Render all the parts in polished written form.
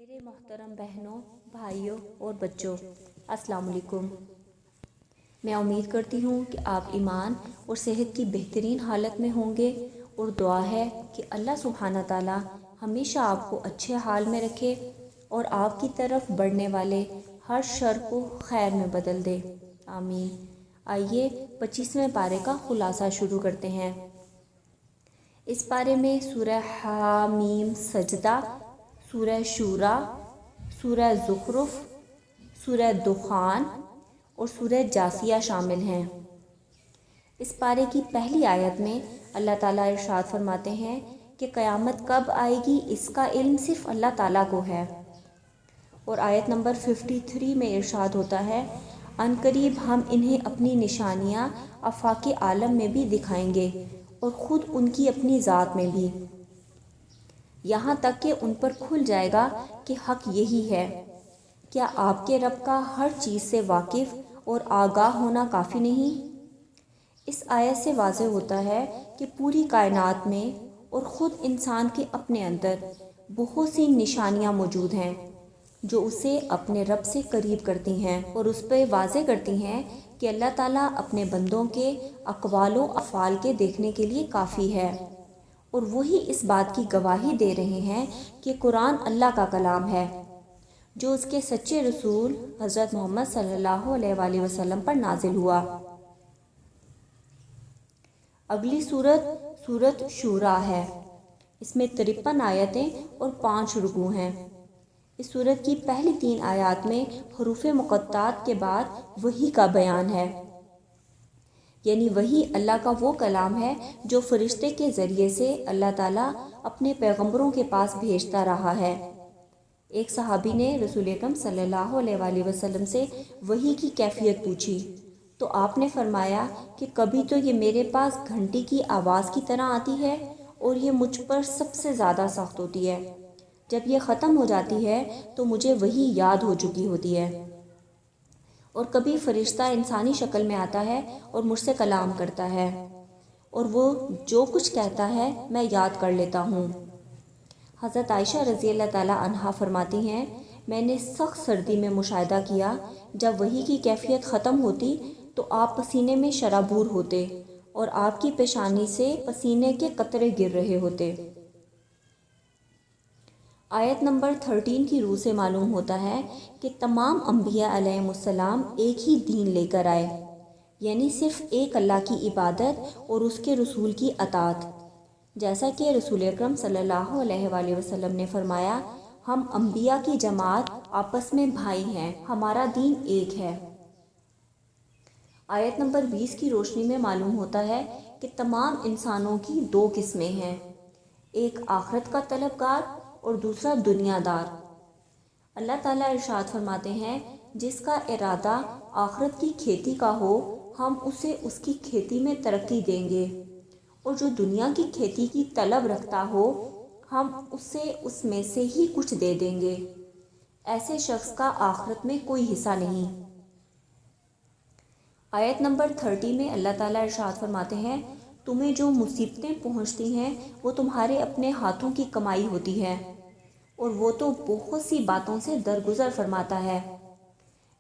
میرے محترم بہنوں، بھائیوں اور بچوں، السلام علیکم۔ میں امید کرتی ہوں کہ آپ ایمان اور صحت کی بہترین حالت میں ہوں گے، اور دعا ہے کہ اللہ سبحانہ تعالیٰ ہمیشہ آپ کو اچھے حال میں رکھے اور آپ کی طرف بڑھنے والے ہر شر کو خیر میں بدل دے، آمین۔ آئیے 25ویں پارے کا خلاصہ شروع کرتے ہیں۔ اس پارے میں سورہ حامیم سجدہ، سورہ شورا، سورہ زخرف، سورہ دخان اور سورہ جاثیہ شامل ہیں۔ اس پارے کی پہلی آیت میں اللہ تعالیٰ ارشاد فرماتے ہیں کہ قیامت کب آئے گی اس کا علم صرف اللہ تعالیٰ کو ہے، اور آیت نمبر 53 میں ارشاد ہوتا ہے، عنقریب ہم انہیں اپنی نشانیاں آفاق عالم میں بھی دکھائیں گے اور خود ان کی اپنی ذات میں بھی، یہاں تک کہ ان پر کھل جائے گا کہ حق یہی ہے۔ کیا آپ کے رب کا ہر چیز سے واقف اور آگاہ ہونا کافی نہیں؟ اس آیت سے واضح ہوتا ہے کہ پوری کائنات میں اور خود انسان کے اپنے اندر بہت سی نشانیاں موجود ہیں جو اسے اپنے رب سے قریب کرتی ہیں اور اس پہ واضح کرتی ہیں کہ اللہ تعالیٰ اپنے بندوں کے اقوال و افعال کے دیکھنے کے لیے کافی ہے، اور وہی اس بات کی گواہی دے رہے ہیں کہ قرآن اللہ کا کلام ہے جو اس کے سچے رسول حضرت محمد صلی اللہ علیہ وآلہ وسلم پر نازل ہوا۔ اگلی سورت شورا ہے۔ اس میں 53 آیتیں اور 5 رکوع ہیں۔ اس سورت کی پہلی 3 آیات میں حروف مقطعات کے بعد وحی کا بیان ہے، یعنی وحی اللہ کا وہ کلام ہے جو فرشتے کے ذریعے سے اللہ تعالیٰ اپنے پیغمبروں کے پاس بھیجتا رہا ہے۔ ایک صحابی نے رسول اکرم صلی اللہ علیہ وآلہ وسلم سے وحی کی کیفیت پوچھی تو آپ نے فرمایا کہ کبھی تو یہ میرے پاس گھنٹی کی آواز کی طرح آتی ہے اور یہ مجھ پر سب سے زیادہ سخت ہوتی ہے، جب یہ ختم ہو جاتی ہے تو مجھے وحی یاد ہو چکی ہوتی ہے، اور کبھی فرشتہ انسانی شکل میں آتا ہے اور مجھ سے کلام کرتا ہے، اور وہ جو کچھ کہتا ہے میں یاد کر لیتا ہوں۔ حضرت عائشہ رضی اللہ تعالیٰ عنہا فرماتی ہیں، میں نے سخت سردی میں مشاہدہ کیا، جب وحی کی کیفیت ختم ہوتی تو آپ پسینے میں شرابور ہوتے اور آپ کی پیشانی سے پسینے کے قطرے گر رہے ہوتے۔ آیت نمبر 13 کی روح سے معلوم ہوتا ہے کہ تمام انبیاء علیہم السلام ایک ہی دین لے کر آئے، یعنی صرف ایک اللہ کی عبادت اور اس کے رسول کی اطاعت، جیسا کہ رسول اکرم صلی اللہ علیہ وآلہ وسلم نے فرمایا، ہم انبیاء کی جماعت آپس میں بھائی ہیں، ہمارا دین ایک ہے۔ آیت نمبر 20 کی روشنی میں معلوم ہوتا ہے کہ تمام انسانوں کی 2 قسمیں ہیں، ایک آخرت کا طلبگار اور دوسرا دنیا دار۔ اللہ تعالیٰ ارشاد فرماتے ہیں، جس کا ارادہ آخرت کی کھیتی کا ہو ہم اسے اس کی کھیتی میں ترقی دیں گے، اور جو دنیا کی کھیتی کی طلب رکھتا ہو ہم اسے اس میں سے ہی کچھ دے دیں گے، ایسے شخص کا آخرت میں کوئی حصہ نہیں۔ آیت نمبر 30 میں اللہ تعالیٰ ارشاد فرماتے ہیں، تمہیں جو مصیبتیں پہنچتی ہیں وہ تمہارے اپنے ہاتھوں کی کمائی ہوتی ہے، اور وہ تو بہت سی باتوں سے درگزر فرماتا ہے۔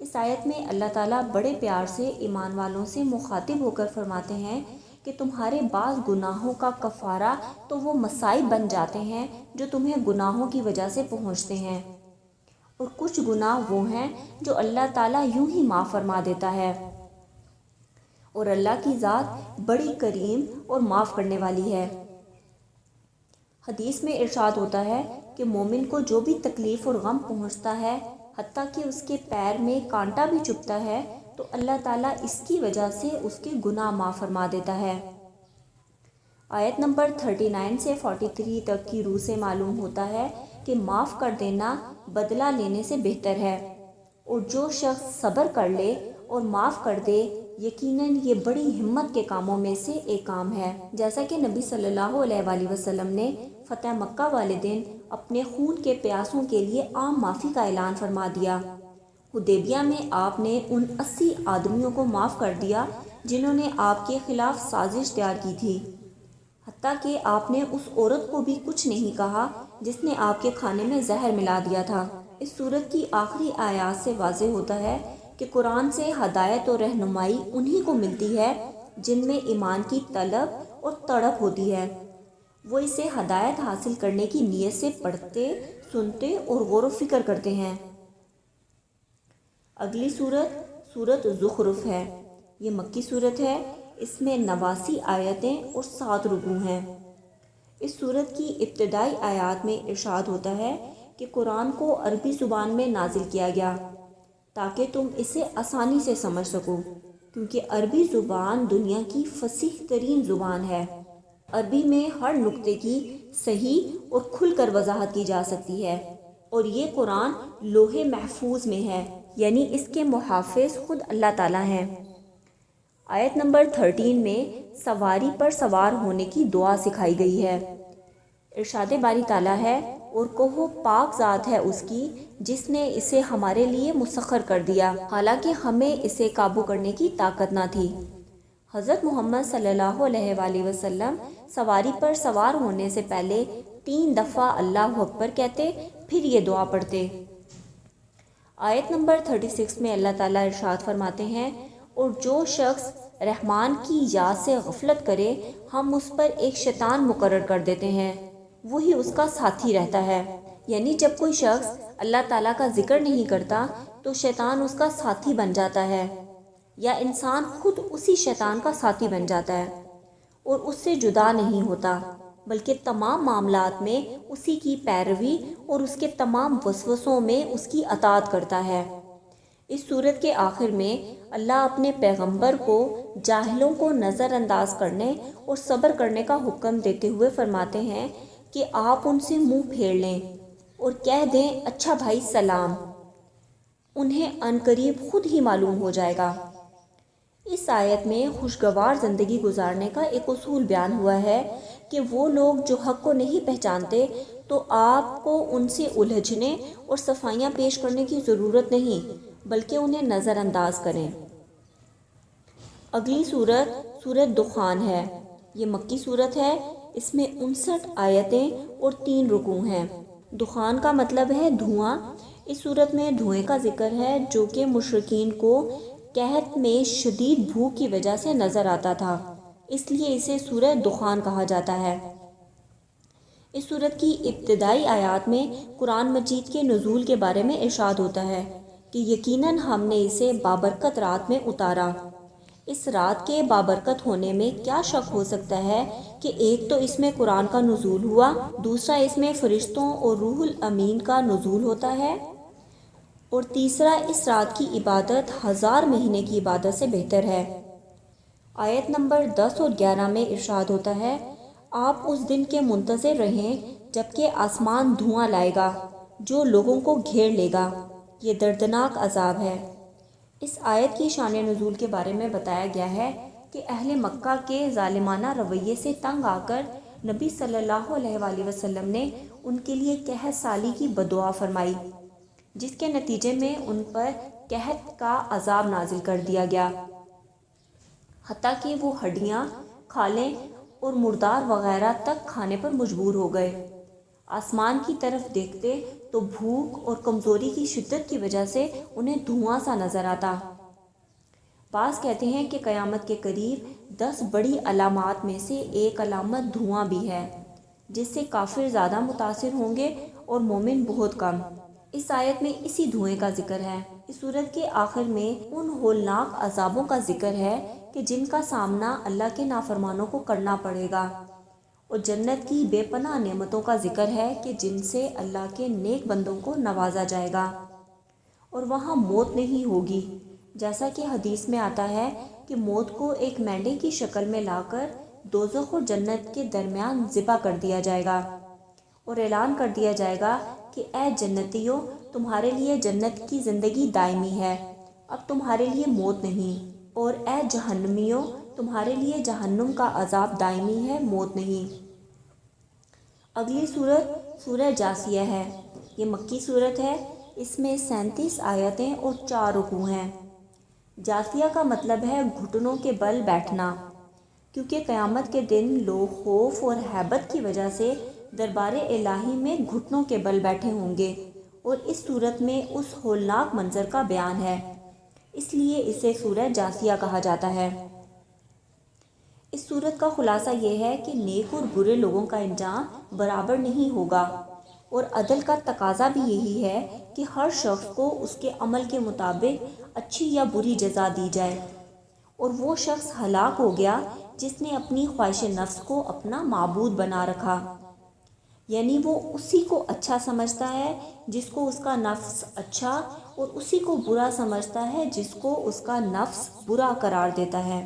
اس آیت میں اللہ تعالیٰ بڑے پیار سے ایمان والوں سے مخاطب ہو کر فرماتے ہیں کہ تمہارے بعض گناہوں کا کفارہ تو وہ مصائب بن جاتے ہیں جو تمہیں گناہوں کی وجہ سے پہنچتے ہیں، اور کچھ گناہ وہ ہیں جو اللہ تعالیٰ یوں ہی معاف فرما دیتا ہے، اور اللہ کی ذات بڑی کریم اور معاف کرنے والی ہے۔ حدیث میں ارشاد ہوتا ہے کہ مومن کو جو بھی تکلیف اور غم پہنچتا ہے، حتیٰ کہ اس کے پیر میں کانٹا بھی چبھتا ہے، تو اللہ تعالیٰ اس کی وجہ سے اس کے گناہ معاف فرما دیتا ہے۔ آیت نمبر 39 سے 43 تک کی روح سے معلوم ہوتا ہے کہ معاف کر دینا بدلہ لینے سے بہتر ہے، اور جو شخص صبر کر لے اور معاف کر دے یقیناً یہ بڑی ہمت کے کاموں میں سے ایک کام ہے، جیسا کہ نبی صلی اللہ علیہ وآلہ وسلم نے فتح مکہ والے دن اپنے خون کے پیاسوں کے لیے عام معافی کا اعلان فرما دیا۔ حدیبیہ میں آپ نے ان 80 آدمیوں کو معاف کر دیا جنہوں نے آپ کے خلاف سازش تیار کی تھی، حتیٰ کہ آپ نے اس عورت کو بھی کچھ نہیں کہا جس نے آپ کے کھانے میں زہر ملا دیا تھا۔ اس سورت کی آخری آیات سے واضح ہوتا ہے کہ قرآن سے ہدایت اور رہنمائی انہی کو ملتی ہے جن میں ایمان کی طلب اور تڑپ ہوتی ہے۔ وہ اسے ہدایت حاصل کرنے کی نیت سے پڑھتے، سنتے اور غور و فکر کرتے ہیں۔ اگلی سورت سورت زخرف ہے۔ یہ مکی سورت ہے۔ اس میں 89 آیتیں اور 7 رکوع ہیں۔ اس سورت کی ابتدائی آیات میں ارشاد ہوتا ہے کہ قرآن کو عربی زبان میں نازل کیا گیا تاکہ تم اسے آسانی سے سمجھ سکو، کیونکہ عربی زبان دنیا کی فصیح ترین زبان ہے۔ عربی میں ہر نقطے کی صحیح اور کھل کر وضاحت کی جا سکتی ہے، اور یہ قرآن لوح محفوظ میں ہے، یعنی اس کے محافظ خود اللہ تعالیٰ ہیں۔ آیت نمبر 13 میں سواری پر سوار ہونے کی دعا سکھائی گئی ہے۔ ارشاد باری تعالیٰ ہے، اور کہو پاک ذات ہے اس کی جس نے اسے ہمارے لیے مسخر کر دیا، حالانکہ ہمیں اسے قابو کرنے کی طاقت نہ تھی۔ حضرت محمد صلی اللہ علیہ وآلہ وسلم سواری پر سوار ہونے سے پہلے 3 دفعہ اللہ اکبر کہتے، پھر یہ دعا پڑھتے۔ آیت نمبر 36 میں اللہ تعالیٰ ارشاد فرماتے ہیں، اور جو شخص رحمان کی یاد سے غفلت کرے ہم اس پر ایک شیطان مقرر کر دیتے ہیں، وہی اس کا ساتھی رہتا ہے۔ یعنی جب کوئی شخص اللہ تعالیٰ کا ذکر نہیں کرتا تو شیطان اس کا ساتھی بن جاتا ہے، یا انسان خود اسی شیطان کا ساتھی بن جاتا ہے اور اس سے جدا نہیں ہوتا، بلکہ تمام معاملات میں اسی کی پیروی اور اس کے تمام وسوسوں میں اس کی اطاعت کرتا ہے۔ اس سورت کے آخر میں اللہ اپنے پیغمبر کو جاہلوں کو نظر انداز کرنے اور صبر کرنے کا حکم دیتے ہوئے فرماتے ہیں کہ آپ ان سے منہ پھیر لیں اور کہہ دیں اچھا بھائی سلام، انہیں عنقریب خود ہی معلوم ہو جائے گا۔ اس آیت میں خوشگوار زندگی گزارنے کا ایک اصول بیان ہوا ہے کہ وہ لوگ جو حق کو نہیں پہچانتے تو آپ کو ان سے الجھنے اور صفائیاں پیش کرنے کی ضرورت نہیں، بلکہ انہیں نظر انداز کریں۔ اگلی سورت سورت دخان ہے۔ یہ مکی سورت ہے۔ اس میں 59 آیتیں اور 3 رکوع ہیں۔ دخان کا مطلب ہے دھواں۔ اس سورت میں دھوئیں کا ذکر ہے جو کہ مشرکین کو قحط میں شدید بھوک کی وجہ سے نظر آتا تھا، اس لیے اسے سورۃ دخان کہا جاتا ہے۔ اس سورت کی ابتدائی آیات میں قرآن مجید کے نزول کے بارے میں ارشاد ہوتا ہے کہ یقیناً ہم نے اسے بابرکت رات میں اتارا۔ اس رات کے بابرکت ہونے میں کیا شک ہو سکتا ہے کہ ایک تو اس میں قرآن کا نزول ہوا، دوسرا اس میں فرشتوں اور روح الامین کا نزول ہوتا ہے، اور تیسرا اس رات کی عبادت 1000 مہینے کی عبادت سے بہتر ہے۔ آیت نمبر 10 اور 11 میں ارشاد ہوتا ہے، آپ اس دن کے منتظر رہیں جبکہ آسمان دھواں لائے گا جو لوگوں کو گھیر لے گا، یہ دردناک عذاب ہے۔ اس آیت کی شان نزول کے بارے میں بتایا گیا ہے کہ اہل مکہ کے ظالمانہ رویے سے تنگ آ کر نبی صلی اللہ علیہ وآلہ وسلم نے ان کے لیے قحط سالی کی بددعا فرمائی، جس کے نتیجے میں ان پر قحط کا عذاب نازل کر دیا گیا، حتیٰ کہ وہ ہڈیاں، کھالیں اور مردار وغیرہ تک کھانے پر مجبور ہو گئے۔ آسمان کی طرف دیکھتے تو بھوک اور کمزوری کی شدت کی وجہ سے انہیں دھواں سا نظر آتا۔ بعض کہتے ہیں کہ قیامت کے قریب 10 بڑی علامات میں سے ایک علامت دھواں بھی ہے، جس سے کافر زیادہ متاثر ہوں گے اور مومن بہت کم۔ اس آیت میں اسی دھوئیں کا ذکر ہے۔ اس سورت کے آخر میں ان ہولناک عذابوں کا ذکر ہے کہ جن کا سامنا اللہ کے نافرمانوں کو کرنا پڑے گا، اور جنت کی بے پناہ نعمتوں کا ذکر ہے کہ جن سے اللہ کے نیک بندوں کو نوازا جائے گا، اور وہاں موت نہیں ہوگی، جیسا کہ حدیث میں آتا ہے کہ موت کو ایک مینڈے کی شکل میں لا کر دوزخ اور جنت کے درمیان ذبح کر دیا جائے گا، اور اعلان کر دیا جائے گا کہ اے جنتیوں، تمہارے لیے جنت کی زندگی دائمی ہے، اب تمہارے لیے موت نہیں، اور اے جہنمیوں، تمہارے لیے جہنم کا عذاب دائمی ہے، موت نہیں۔ اگلی سورت سورہ جاثیہ ہے۔ یہ مکی سورت ہے۔ اس میں 37 آیتیں اور 4 رکوع ہیں۔ جاثیہ کا مطلب ہے گھٹنوں کے بل بیٹھنا، کیونکہ قیامت کے دن لوگ خوف اور ہیبت کی وجہ سے دربار الہی میں گھٹنوں کے بل بیٹھے ہوں گے، اور اس صورت میں اس ہولناک منظر کا بیان ہے، اس لیے اسے سورہ جاثیہ کہا جاتا ہے۔ اس صورت کا خلاصہ یہ ہے کہ نیک اور برے لوگوں کا انجام برابر نہیں ہوگا، اور عدل کا تقاضا بھی یہی ہے کہ ہر شخص کو اس کے عمل کے مطابق اچھی یا بری جزا دی جائے، اور وہ شخص ہلاک ہو گیا جس نے اپنی خواہش نفس کو اپنا معبود بنا رکھا، یعنی وہ اسی کو اچھا سمجھتا ہے جس کو اس کا نفس اچھا، اور اسی کو برا سمجھتا ہے جس کو اس کا نفس برا قرار دیتا ہے،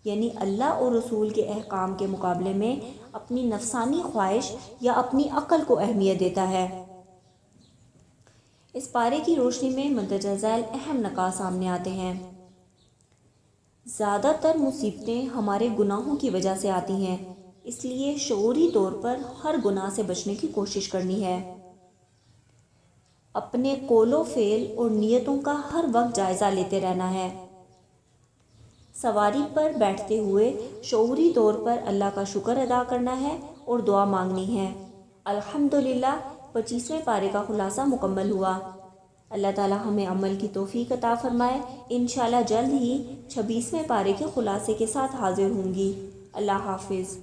یعنی اللہ اور رسول کے احکام کے مقابلے میں اپنی نفسانی خواہش یا اپنی عقل کو اہمیت دیتا ہے۔ اس پارے کی روشنی میں مندرجہ ذیل اہم نکات سامنے آتے ہیں۔ زیادہ تر مصیبتیں ہمارے گناہوں کی وجہ سے آتی ہیں، اس لیے شعوری طور پر ہر گناہ سے بچنے کی کوشش کرنی ہے۔ اپنے قول و فعل اور نیتوں کا ہر وقت جائزہ لیتے رہنا ہے۔ سواری پر بیٹھتے ہوئے شعوری طور پر اللہ کا شکر ادا کرنا ہے اور دعا مانگنی ہے۔ الحمدللہ 25ویں پارے کا خلاصہ مکمل ہوا۔ اللہ تعالی ہمیں عمل کی توفیق عطا فرمائے۔ انشاءاللہ جلد ہی 26ویں پارے کے خلاصے کے ساتھ حاضر ہوں گی۔ اللہ حافظ۔